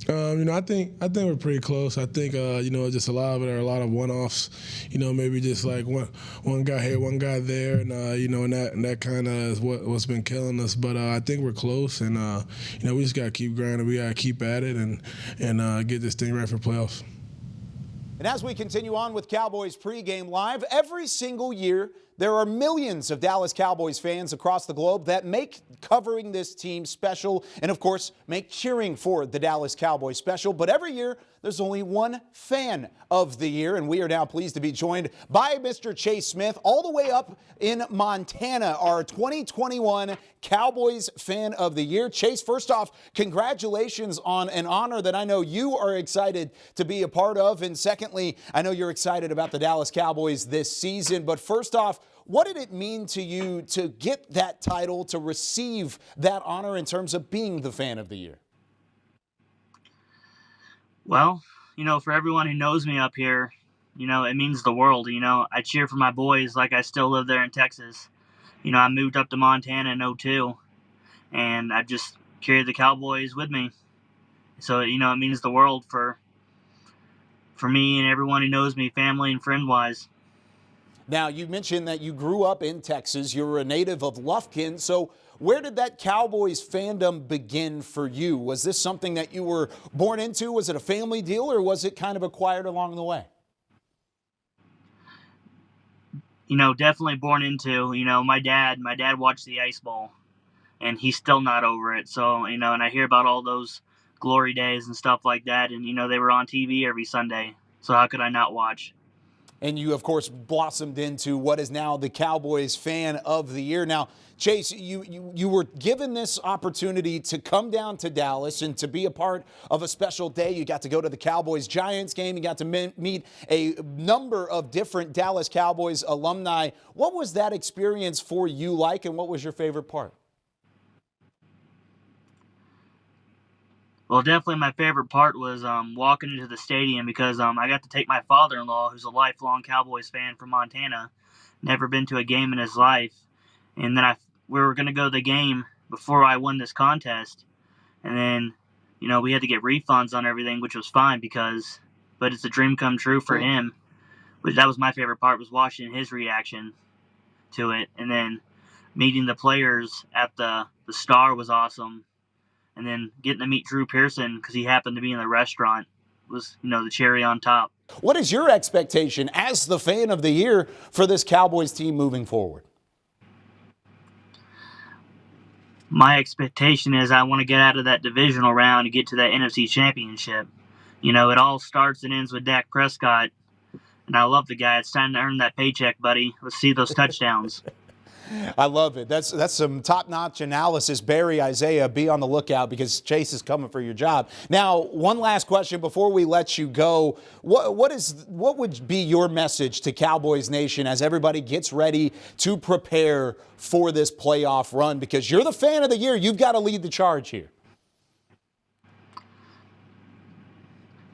I think we're pretty close. I think just a lot of it are a lot of one-offs. Maybe just like one guy here, one guy there, and and that kind of is what's been killing us. But I think we're close, and we just gotta keep grinding. We gotta keep at it and get this thing right for playoffs. And as we continue on with Cowboys Pregame Live, every single year there are millions of Dallas Cowboys fans across the globe that make covering this team special and, of course, make cheering for the Dallas Cowboys special. But every year there's only one fan of the year, and we are now pleased to be joined by Mr. Chase Smith, all the way up in Montana, our 2021 Cowboys Fan of the Year. Chase, first off, congratulations on an honor that I know you are excited to be a part of, and secondly, I know you're excited about the Dallas Cowboys this season, but first off, what did it mean to you to get that title, to receive that honor in terms of being the Fan of the Year? Well, for everyone who knows me up here, it means the world. I cheer for my boys like I still live there in Texas. I moved up to Montana in 2002, and I've just carried the Cowboys with me. So, it means the world for me and everyone who knows me, family and friend-wise. Now, you mentioned that you grew up in Texas. You're a native of Lufkin. So where did that Cowboys fandom begin for you? Was this something that you were born into? Was it a family deal, or was it kind of acquired along the way? Definitely born into. My dad watched the Ice Bowl, and he's still not over it. So, and I hear about all those glory days and stuff like that, and, they were on TV every Sunday. So how could I not watch? And you, of course, blossomed into what is now the Cowboys Fan of the Year. Now, Chase, you were given this opportunity to come down to Dallas and to be a part of a special day. You got to go to the Cowboys-Giants game. You got to meet a number of different Dallas Cowboys alumni. What was that experience for you like, and what was your favorite part? Well, definitely my favorite part was walking into the stadium because I got to take my father-in-law, who's a lifelong Cowboys fan from Montana, never been to a game in his life. And then we were going to go to the game before I won this contest. And then, we had to get refunds on everything, which was fine but it's a dream come true for him. But that was my favorite part, was watching his reaction to it. And then meeting the players at the Star was awesome. And then getting to meet Drew Pearson because he happened to be in the restaurant was, the cherry on top. What is your expectation as the Fan of the Year for this Cowboys team moving forward? My expectation is I want to get out of that divisional round and get to that NFC Championship. It all starts and ends with Dak Prescott. And I love the guy. It's time to earn that paycheck, buddy. Let's see those touchdowns. I love it. That's some top-notch analysis. Barry, Isaiah, be on the lookout because Chase is coming for your job. Now, one last question before we let you go. What would be your message to Cowboys Nation as everybody gets ready to prepare for this playoff run? Because you're the Fan of the Year. You've got to lead the charge here.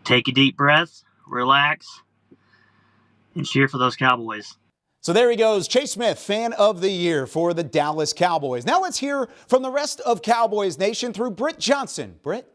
Take a deep breath, relax, and cheer for those Cowboys. So there he goes, Chase Smith, Fan of the Year for the Dallas Cowboys. Now let's hear from the rest of Cowboys Nation through Britt Johnson. Britt?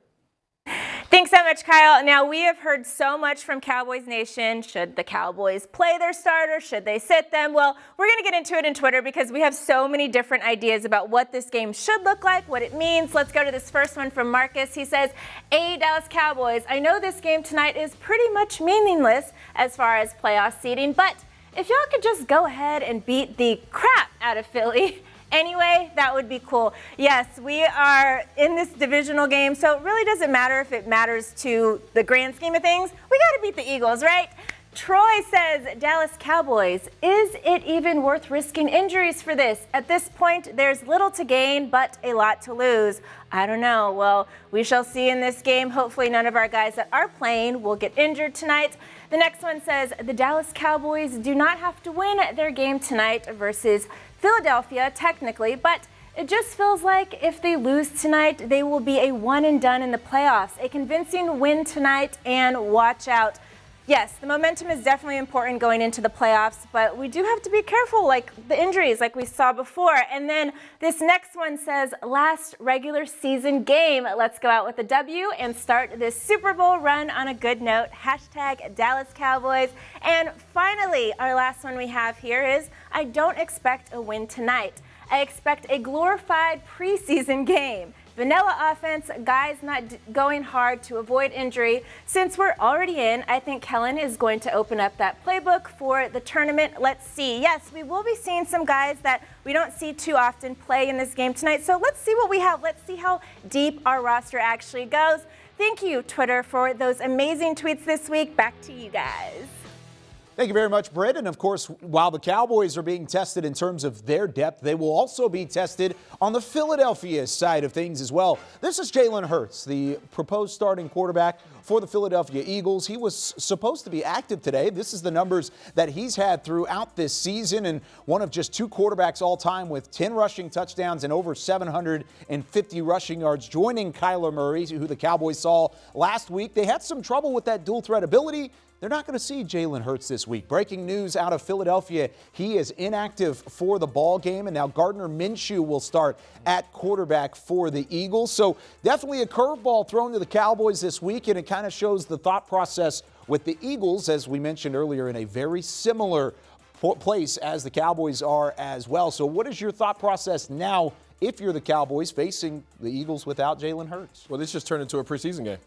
Thanks so much, Kyle. Now, we have heard so much from Cowboys Nation. Should the Cowboys play their starters? Should they sit them? Well, we're going to get into it in Twitter because we have so many different ideas about what this game should look like, what it means. Let's go to this first one from Marcus. He says, "Hey, Dallas Cowboys, I know this game tonight is pretty much meaningless as far as playoff seeding, but if y'all could just go ahead and beat the crap out of Philly anyway, that would be cool." Yes, we are in this divisional game, so it really doesn't matter if it matters to the grand scheme of things. We got to beat the Eagles, right? Troy says, "Dallas Cowboys, is it even worth risking injuries for this? At this point, there's little to gain, but a lot to lose." I don't know. Well, we shall see in this game. Hopefully none of our guys that are playing will get injured tonight. The next one says, "The Dallas Cowboys do not have to win their game tonight versus Philadelphia, technically, but it just feels like if they lose tonight, they will be a one and done in the playoffs. A convincing win tonight and watch out." Yes, the momentum is definitely important going into the playoffs, but we do have to be careful, like the injuries, like we saw before. And then this next one says, "Last regular season game. Let's go out with a W and start this Super Bowl run on a good note. Hashtag Dallas Cowboys." And finally, our last one we have here is, "I don't expect a win tonight. I expect a glorified preseason game. vanilla offense, guys not going hard to avoid injury. Since we're already in, I think Kellen is going to open up that playbook for the tournament. Let's see. Yes, we will be seeing some guys that we don't see too often play in this game tonight. So let's see what we have. Let's see how deep our roster actually goes. Thank you, Twitter, for those amazing tweets this week. Back to you guys. Thank you very much, Britt. And of course, while the Cowboys are being tested in terms of their depth, they will also be tested on the Philadelphia side of things as well. This is Jalen Hurts, the proposed starting quarterback for the Philadelphia Eagles. He was supposed to be active today. This is the numbers that he's had throughout this season, and one of just 2 quarterbacks all time with 10 rushing touchdowns and over 750 rushing yards, joining Kyler Murray, who the Cowboys saw last week. They had some trouble with that dual threat ability. They're not going to see Jalen Hurts this week. Breaking news out of Philadelphia, he is inactive for the ball game, and now Gardner Minshew will start at quarterback for the Eagles. So definitely a curveball thrown to the Cowboys this week, and it kind of shows the thought process with the Eagles, as we mentioned earlier, in a very similar place as the Cowboys are as well. So what is your thought process now if you're the Cowboys facing the Eagles without Jalen Hurts? Well, this just turned into a preseason game.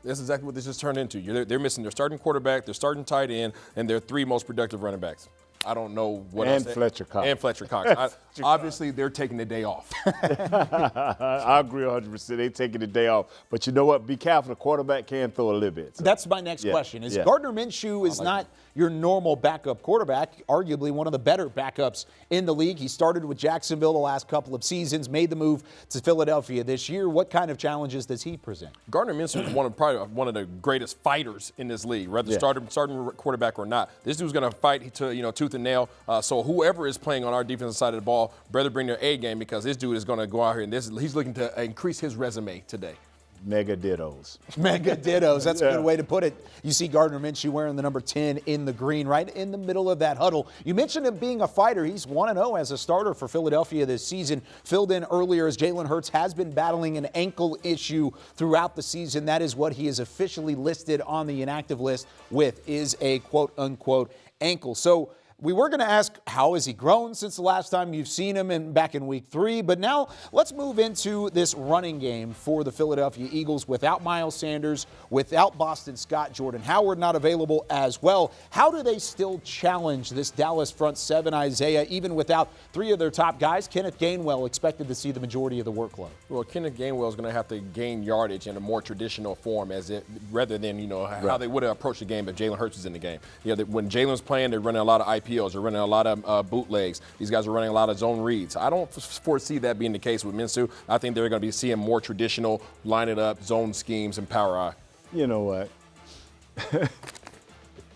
That's exactly what this has turned into. They're missing their starting quarterback, their starting tight end, and their 3 most productive running backs. I don't know what else. And Fletcher Cox. And Fletcher Cox. Obviously, they're taking the day off. I agree 100%. They're taking the day off. But you know what? Be careful. The quarterback can throw a little bit. So. That's my next question. Gardner Minshew is not your normal backup quarterback, arguably one of the better backups in the league. He started with Jacksonville the last couple of seasons, made the move to Philadelphia this year. What kind of challenges does he present? Gardner Minshew is probably one of the greatest fighters in this league, whether starting quarterback or not. This dude's going to fight to tooth and nail. So whoever is playing on our defensive side of the ball, better bring their A game, because this dude is going to go out here and he's looking to increase his resume today. Mega dittos. Mega dittos. That's a good way to put it. You see Gardner Minshew wearing the number 10 in the green, right in the middle of that huddle. You mentioned him being a fighter. He's 1-0 as a starter for Philadelphia this season. Filled in earlier as Jalen Hurts has been battling an ankle issue throughout the season. That is what he is officially listed on the inactive list with, is a quote-unquote ankle. So we were going to ask, how has he grown since the last time you've seen him back in week 3? But now let's move into this running game for the Philadelphia Eagles without Miles Sanders, without Boston Scott, Jordan Howard not available as well. How do they still challenge this Dallas front 7, Isaiah, even without 3 of their top guys? Kenneth Gainwell expected to see the majority of the workload. Well, Kenneth Gainwell is going to have to gain yardage in a more traditional form, rather than how they would have approached the game if Jalen Hurts was in the game. When Jalen's playing, they're running a lot of IPOs. They're running a lot of bootlegs. These guys are running a lot of zone reads. I don't foresee that being the case with Minshew. I think they're going to be seeing more traditional, line it up, zone schemes, and power eye. You know what?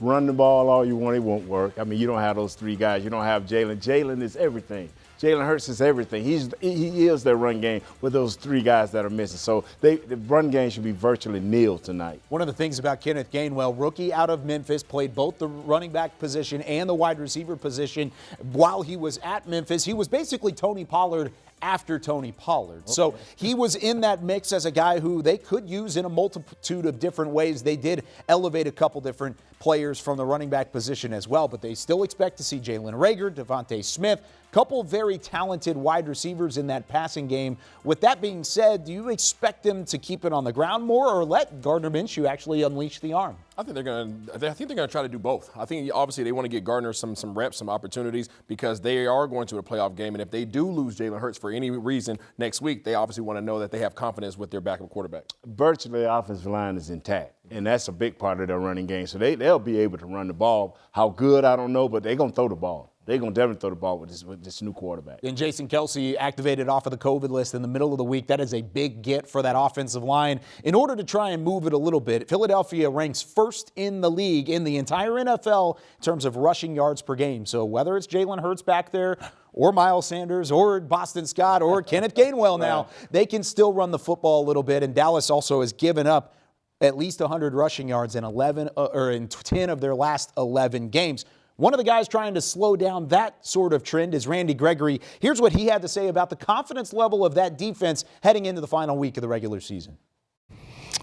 Run the ball all you want, it won't work. I mean, you don't have those 3 guys. You don't have Jalen. Jalen is everything. Jalen Hurts is everything. He is their run game with those 3 guys that are missing. So the run game should be virtually nil tonight. One of the things about Kenneth Gainwell, rookie out of Memphis, played both the running back position and the wide receiver position while he was at Memphis. He was basically Tony Pollard after Tony Pollard. Okay. So he was in that mix as a guy who they could use in a multitude of different ways. They did elevate a couple different players from the running back position as well, but they still expect to see Jalen Reagor, Devontae Smith, couple very talented wide receivers in that passing game. With that being said, do you expect them to keep it on the ground more or let Gardner Minshew actually unleash the arm? I think they're going to try to do both. I think obviously they want to get Gardner some reps, some opportunities, because they are going to a playoff game. And if they do lose Jalen Hurts for any reason next week, they obviously want to know that they have confidence with their backup quarterback. Virtually, the offensive line is intact, and that's a big part of their running game. So they'll be able to run the ball. How good, I don't know, but they're going to throw the ball. They're going to definitely throw the ball with this new quarterback. And Jason Kelce activated off of the COVID list in the middle of the week. That is a big get for that offensive line. In order to try and move it a little bit, Philadelphia ranks first in the league in the entire NFL in terms of rushing yards per game. So whether it's Jalen Hurts back there or Miles Sanders or Boston Scott or Kenneth Gainwell now, they can still run the football a little bit. And Dallas also has given up at least 100 rushing yards in 10 of their last 11 games. One of the guys trying to slow down that sort of trend is Randy Gregory. Here's what he had to say about the confidence level of that defense heading into the final week of the regular season.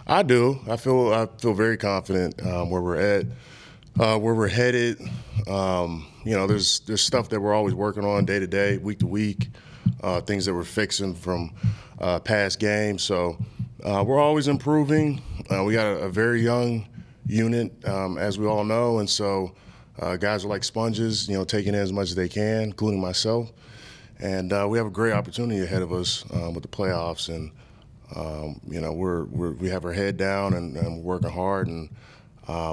I do. I feel very confident where we're at, where we're headed. There's stuff that we're always working on day to day, week to week. things that we're fixing from past games. So we're always improving. We got a very young unit, as we all know, and so guys are like sponges, taking in as much as they can, including myself. And we have a great opportunity ahead of us with the playoffs, and we have our head down and we're working hard, and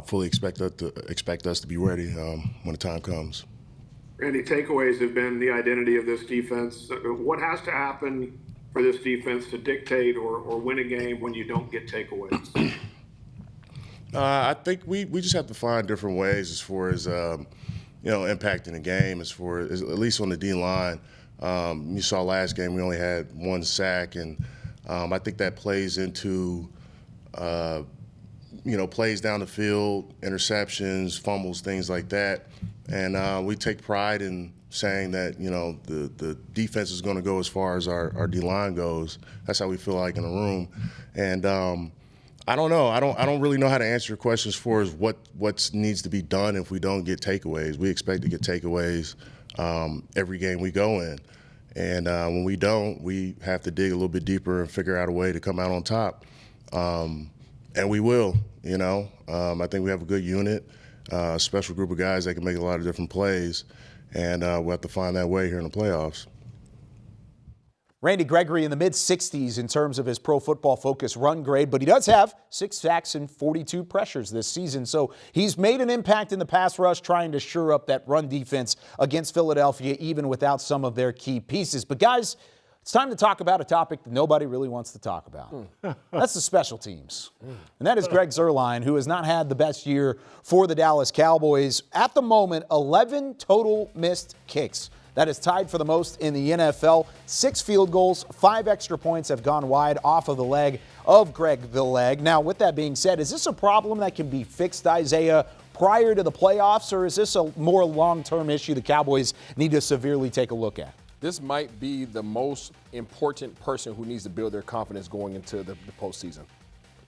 fully expect us to be ready when the time comes. Randy, takeaways have been the identity of this defense. What has to happen for this defense to dictate or win a game when you don't get takeaways? I think we just have to find different ways as far as impacting the game. As far as at least on the D line, you saw last game we only had 1 sack, and I think that plays into plays down the field, interceptions, fumbles, things like that. And we take pride in saying that, the defense is going to go as far as our D-line goes. That's how we feel like in the room. And I don't know. I don't really know how to answer your question as far as what needs to be done if we don't get takeaways. We expect to get takeaways every game we go in. And when we don't, we have to dig a little bit deeper and figure out a way to come out on top. And we will, I think we have a good unit, a special group of guys that can make a lot of different plays, and we'll have to find that way here in the playoffs. Randy Gregory in the mid-60s in terms of his Pro Football Focus run grade, but he does have 6 sacks and 42 pressures this season. So he's made an impact in the pass rush, trying to shore up that run defense against Philadelphia, even without some of their key pieces. But guys, it's time to talk about a topic that nobody really wants to talk about. That's the special teams. And that is Greg Zuerlein, who has not had the best year for the Dallas Cowboys. At the moment, 11 total missed kicks. That is tied for the most in the NFL. 6 field goals, 5 extra points have gone wide off of the leg of Greg the Leg. Now, with that being said, is this a problem that can be fixed, Isaiah, prior to the playoffs, or is this a more long-term issue the Cowboys need to severely take a look at? This might be the most important person who needs to build their confidence going into the postseason,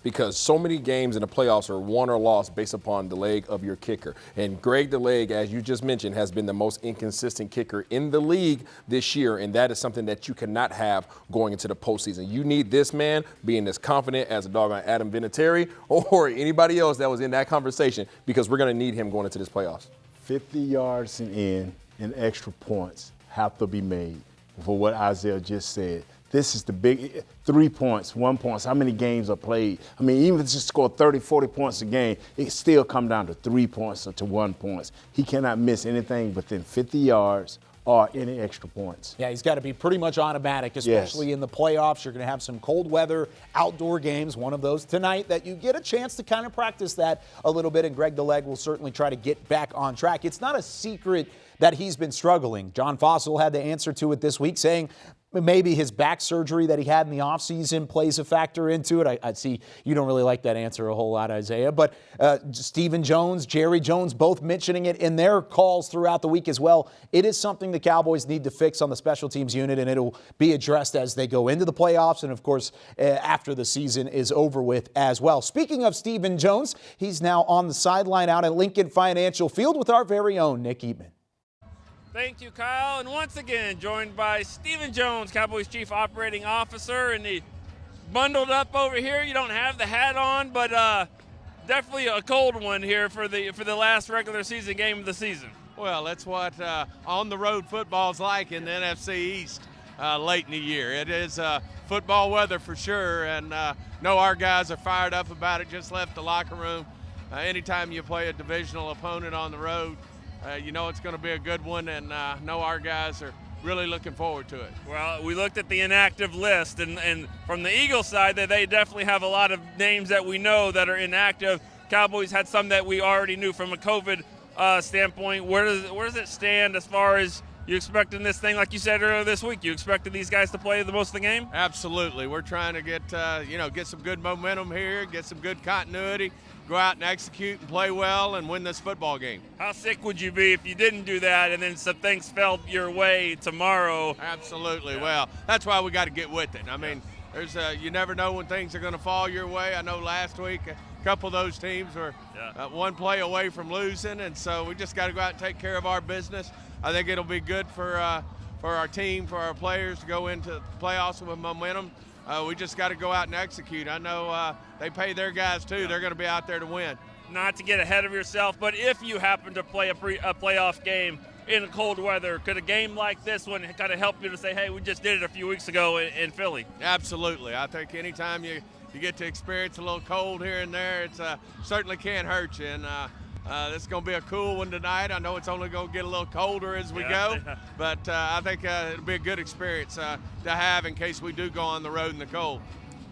because so many games in the playoffs are won or lost based upon the leg of your kicker. And Greg the Leg, as you just mentioned, has been the most inconsistent kicker in the league this year, and that is something that you cannot have going into the postseason. You need this man being as confident as a doggone Adam Vinatieri or anybody else that was in that conversation, because we're going to need him going into this playoffs. 50 yards and extra points have to be made for what Isaiah just said. This is the big 3 points, 1 point. How many games are played? I mean, even if it's just score 30, 40 points a game, it still come down to 3 points or to 1 point. He cannot miss anything within 50 yards or any extra points. Yeah, he's got to be pretty much automatic, especially in the playoffs. You're going to have some cold weather outdoor games, one of those tonight, that you get a chance to kind of practice that a little bit, and Greg the Leg will certainly try to get back on track. It's not a secret that he's been struggling. John Fossil had the answer to it this week, saying maybe his back surgery that he had in the offseason plays a factor into it. I see you don't really like that answer a whole lot, Isaiah. But Stephen Jones, Jerry Jones, both mentioning it in their calls throughout the week as well. It is something the Cowboys need to fix on the special teams unit, and it'll be addressed as they go into the playoffs and, of course, after the season is over with as well. Speaking of Stephen Jones, he's now on the sideline out at Lincoln Financial Field with our very own Nick Eatman. Thank you, Kyle. And once again, joined by Stephen Jones, Cowboys Chief Operating Officer. And the bundled up over here, you don't have the hat on, but definitely a cold one here for the last regular season game of the season. Well, that's what on-the-road football's like in the NFC East late in the year. It is football weather for sure, and know our guys are fired up about it. Just left the locker room. Anytime you play a divisional opponent on the road, you know it's going to be a good one, and know our guys are really looking forward to it. Well, we looked at the inactive list, and from the Eagles side, that they definitely have a lot of names that we know that are inactive. Cowboys had some that we already knew from a COVID standpoint. Where does it stand as far as you expecting this thing, like you said earlier this week? You expected these guys to play the most of the game? Absolutely. We're trying to get get some good momentum here, get some good continuity, go out and execute and play well and win this football game. How sick would you be if you didn't do that and then some things fell your way tomorrow? Absolutely. Yeah. Well, that's why we got to get with it. I mean, there's you never know when things are going to fall your way. I know last week a couple of those teams were one play away from losing, and so we just got to go out and take care of our business. I think it'll be good for for our team, for our players to go into the playoffs with momentum. We just got to go out and execute. I know they pay their guys too. They're going to be out there to win. Not to get ahead of yourself, but if you happen to play a playoff game in cold weather, could a game like this one kind of help you to say, hey, we just did it a few weeks ago in Philly? Absolutely. I think anytime you get to experience a little cold here and there, it certainly can't hurt you. And this is going to be a cool one tonight. I know it's only going to get a little colder as we go, but I think it'll be a good experience to have in case we do go on the road in the cold.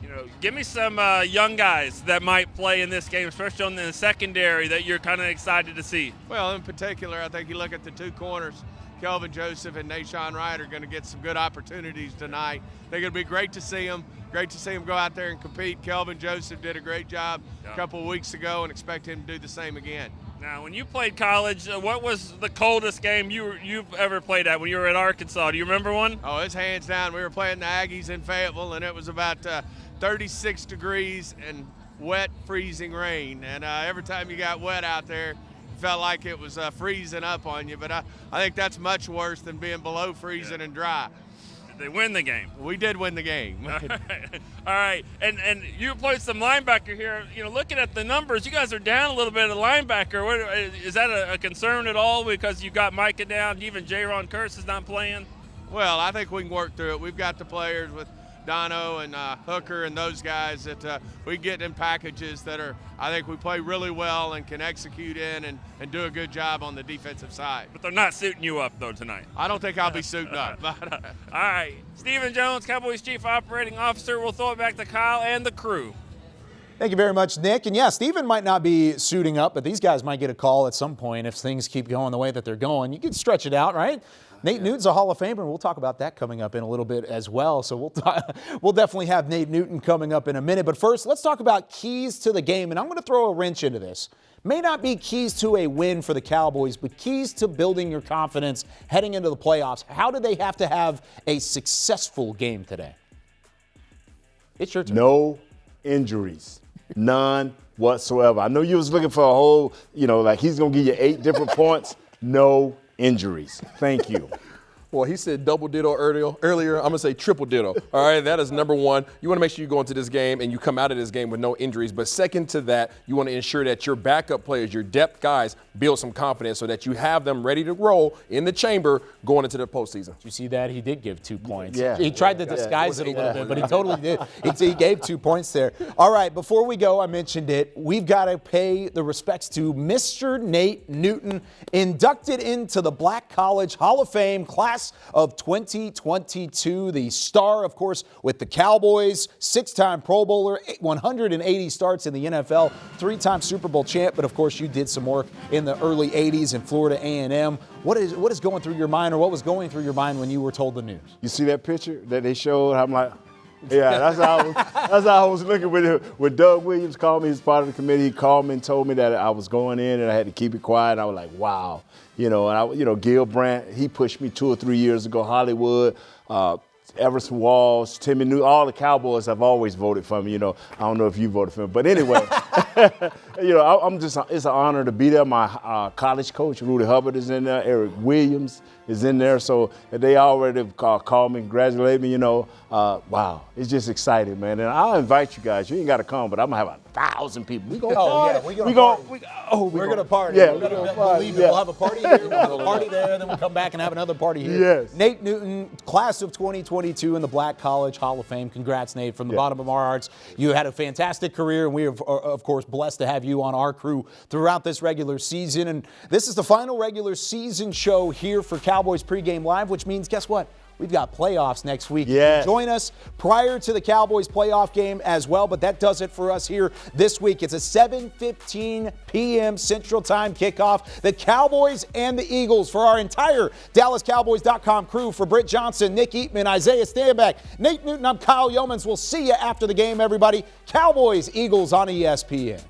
You know, give me some young guys that might play in this game, especially on the secondary, that you're kind of excited to see. Well, in particular, I think you look at the two corners, Kelvin Joseph and Nashawn Wright are going to get some good opportunities tonight. They're going to be great to see them. Great to see him go out there and compete. Kelvin Joseph did a great job a couple of weeks ago and expect him to do the same again. Now, when you played college, what was the coldest game you've ever played at when you were at Arkansas? Do you remember one? Oh, it's hands down. We were playing the Aggies in Fayetteville, and it was about 36 degrees and wet, freezing rain. And every time you got wet out there, it felt like it was freezing up on you. But I think that's much worse than being below freezing and dry. They win the game. We did win the game. All right. And you played some linebacker here. You know, looking at the numbers, you guys are down a little bit at linebacker. Is that a concern at all because you got Micah down, even Jaron Curse is not playing? Well, I think we can work through it. We've got the players with Dono and Hooker and those guys that we get in packages that are, I think we play really well and can execute in and do a good job on the defensive side. But they're not suiting you up, though, tonight. I don't think I'll be suiting up. All right. Stephen Jones, Cowboys Chief Operating Officer. We'll throw it back to Kyle and the crew. Thank you very much, Nick. And yeah, Stephen might not be suiting up, but these guys might get a call at some point if things keep going the way that they're going. You can stretch it out, right? Nate Newton's a Hall of Famer, and we'll talk about that coming up in a little bit as well. So we'll definitely have Nate Newton coming up in a minute. But first, let's talk about keys to the game, and I'm going to throw a wrench into this. May not be keys to a win for the Cowboys, but keys to building your confidence heading into the playoffs. How do they have to have a successful game today? It's your turn. No injuries. None whatsoever. I know you was looking for a whole, like he's going to give you 8 different points. No injuries. Thank you. Well, he said double ditto earlier. I'm going to say triple ditto. All right, that is number one. You want to make sure you go into this game and you come out of this game with no injuries. But second to that, you want to ensure that your backup players, your depth guys, build some confidence so that you have them ready to roll in the chamber going into the postseason. Did you see that? He did give 2 points. Yeah. He tried to disguise it a little bit, but he totally did. He gave 2 points there. All right, before we go, I mentioned it. We've got to pay the respects to Mr. Nate Newton, inducted into the Black College Hall of Fame class of 2022. The star, of course, with the Cowboys, 6-time Pro Bowler, 180 starts in the NFL, 3-time Super Bowl champ. But, of course, you did some work in the early 80s in Florida A&M. What is going through your mind, or what was going through your mind when you were told the news? You see that picture that they showed? I'm like, yeah, that's how I was looking with it. When Doug Williams called me, he's part of the committee. He called me and told me that I was going in and I had to keep it quiet. I was like, wow. Gil Brandt, he pushed me 2 or 3 years ago. Hollywood, Everson Walls, Timmy New, all the Cowboys have always voted for me. I don't know if you voted for me, but anyway, it's an honor to be there. My college coach, Rudy Hubbard, is in there. Eric Williams is in there. So they already called me, congratulate me. Wow, it's just exciting, man. And I'll invite you guys. You ain't got to come, but I'm gonna have 1,000 people. We gonna party. We're gonna party. Yeah, We'll have a party here. We'll have a party there. Then we'll come back and have another party here. Yes. Nate Newton, class of 2022 in the Black College Hall of Fame. Congrats, Nate, from the bottom of our hearts. You had a fantastic career, and we are, of course, blessed to have you on our crew throughout this regular season. And this is the final regular season show here for Cowboys Pregame Live, which means, guess what? We've got playoffs next week. Yes. Join us prior to the Cowboys playoff game as well, but that does it for us here this week. It's a 7:15 p.m. Central Time kickoff. The Cowboys and the Eagles for our entire DallasCowboys.com crew. For Britt Johnson, Nick Eatman, Isaiah Stanback, Nate Newton, I'm Kyle Yeomans. We'll see you after the game, everybody. Cowboys, Eagles on ESPN.